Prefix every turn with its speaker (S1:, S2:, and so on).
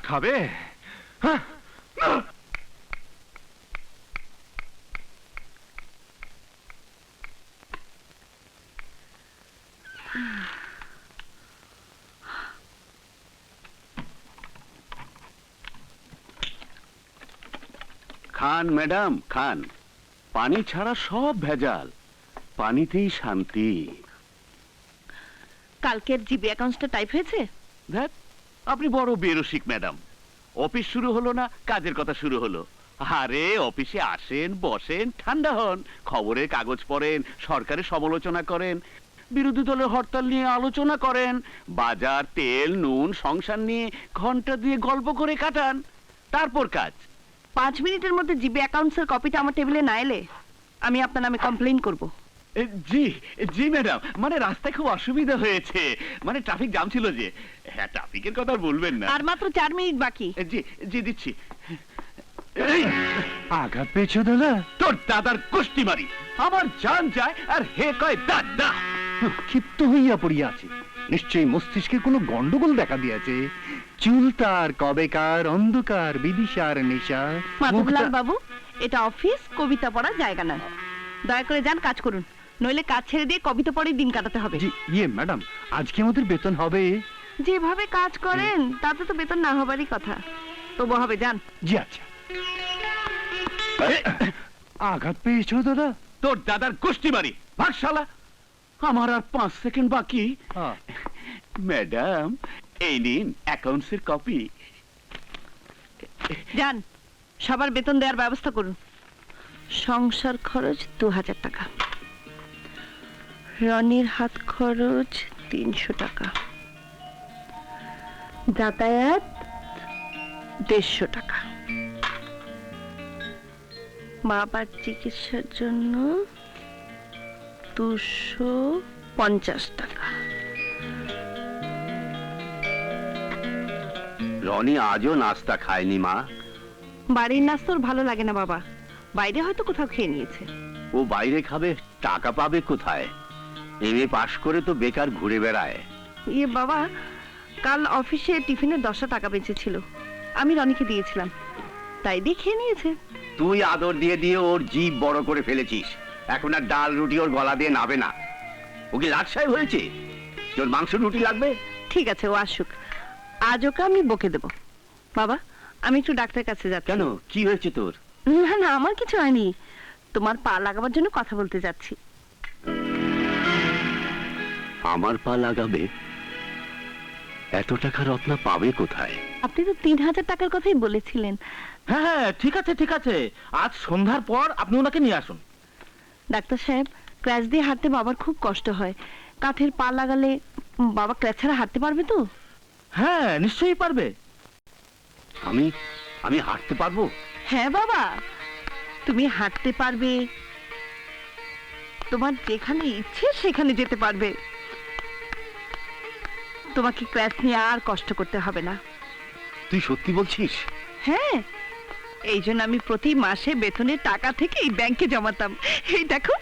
S1: খাবে? হ্যাঁ,
S2: খান ম্যাডাম খান, পানি ছাড়া সব ভেজাল, পানিতেই শান্তি।
S3: কালকের জিবি অ্যাকাউন্টসটা টাইপ হয়েছে?
S2: দেখ, আপনি বড় বেরসিক ম্যাডাম। অফিস শুরু হলো না, কাজের কথা শুরু হলো। আরে অফিসে আসেন, বসেন, ঠান্ডা হন, খবরের কাগজ পড়েন, সরকারের সমালোচনা করেন, বিরোধী দলের হরতাল নিয়ে আলোচনা করেন, বাজার, তেল, নুন, সংসার নিয়ে ঘন্টা দিয়ে গল্প করে কাটান, তারপর কাজ।
S3: 5 মিনিটের মধ্যে জিবি অ্যাকাউন্টসের কপিটা আমার টেবিলে না এলে আমি আপনার নামে কমপ্লেইন করব।
S2: জি জি ম্যাডাম, মানে রাস্তায় খুব অসুবিধা হয়েছে, মানে ট্রাফিক জ্যাম ছিল যে। হ্যাঁ, ট্রাফিকের কথা বলবেন না।
S3: আর মাত্র 4 মিনিট বাকি।
S2: জি জি দিচ্ছি।
S1: আঘাত পেয়েছো দাদা?
S2: তোর দাদার কুষ্টি মারি, আমার জান যায় আর হে কয় দাদা।
S1: ক্ষিপ্ত হইয়া পড়িয়াছে, নিশ্চয়ই মস্তিষ্কে কোনো গন্ডগোল দেখা দিয়েছে। চুল তার কবেকার, অন্ধকার বিদিশার নেশা।
S3: মাধবলাল বাবু, এটা অফিস, কবিতা পড়ার জায়গা নয়। দয়া করে যান, কাজ করুন, নইলে কাজ ছেড়ে দিয়ে কবিতা পড়েই দিন কাটাতে হবে।
S1: জি ইয়ে ম্যাডাম, আজকে আমাদের বেতন হবে?
S3: যেভাবে কাজ করেন তাতে তো বেতন না হবারই কথা, তবু হবে, যান।
S1: জি আচ্ছা। আঘাত পেয়েছো দাদা?
S2: তোর দাদার কুষ্টি মারি, ভাগ শালা। আমার আর 5 সেকেন্ড বাকি। ম্যাডাম, এই নিন অ্যাকাউন্টসের কপি।
S3: যান, সবার বেতন দেওয়ার ব্যবস্থা করুন। সংসার খরচ 2000 টাকা, রনির হাত খরচ 300 টাকা, যাতায়াত 150 টাকা, বাবার চিকিৎসার জন্য 250 টাকা।
S2: রনি আজও নাস্তা খায়নি মা।
S3: বাড়ির নাস্তা ওর ভালো লাগে না বাবা, বাইরে হয়তো কোথাও খেয়ে নিয়েছে।
S2: ও বাইরে খাবে, টাকা পাবে কোথায়? এমএ পাশ করে তো বেকার ঘুরে বেড়ায়।
S3: ইয়ে বাবা, কাল অফিসে টিফিনে 10 টাকা বেঁচেছিল, আমি রনিকে দিয়েছিলাম, তাই দিয়ে খেয়ে নিয়েছে।
S2: তুই আদর দিয়ে দিয়ে ওর জিভ বড় করে ফেলেছিস, এখন আর ডাল রুটি ওর গলা দিয়ে নাবে না। ও কি লাটসাহেব হয়েছে তোর মাংস রুটি লাগবে?
S3: ঠিক আছে, ও আসুক, আজ ওকে আমি বকে দেব। বাবা, আমি একটু ডাক্তারের কাছে যাচ্ছি।
S2: কেন, কি হয়েছে তোর?
S3: না না, আমার কিছু হয়নি, তোমার পা লাগাবার জন্য কথা বলতে যাচ্ছি।
S2: আমার পা লাগাবে? এত টাকা রত্না পাবে কোথায়?
S3: আপনি তো 3000 টাকার কথাই বলেছিলেন।
S4: হ্যাঁ হ্যাঁ, ঠিক আছে ঠিক আছে, আজ সন্ধ্যার পর আপনি ওনাকে নিয়ে আসুন।
S3: ডাক্তার সাহেব, ক্র্যাচ দিয়ে হাঁটতে বাবার খুব কষ্ট হয়, কাঠের পা লাগালে বাবা ক্র্যাচ ছাড়া হাঁটতে পারবে তো?
S4: হ্যাঁ, নিশ্চয়ই পারবে।
S2: আমি আমি হাঁটতে পারবো?
S3: হ্যাঁ বাবা, তুমি হাঁটতে পারবে, তোমার যেখানে ইচ্ছে সেখানে যেতে পারবে, তোমাকে ক্র্যাচ নিয়ে আর কষ্ট করতে হবে না।
S2: তুই সত্যি বলছিস?
S3: হ্যাঁ, এই জন্য আমি প্রতি মাসে বেতনের টাকা থেকে এই ব্যাংকে জমাতাম। এই দেখো।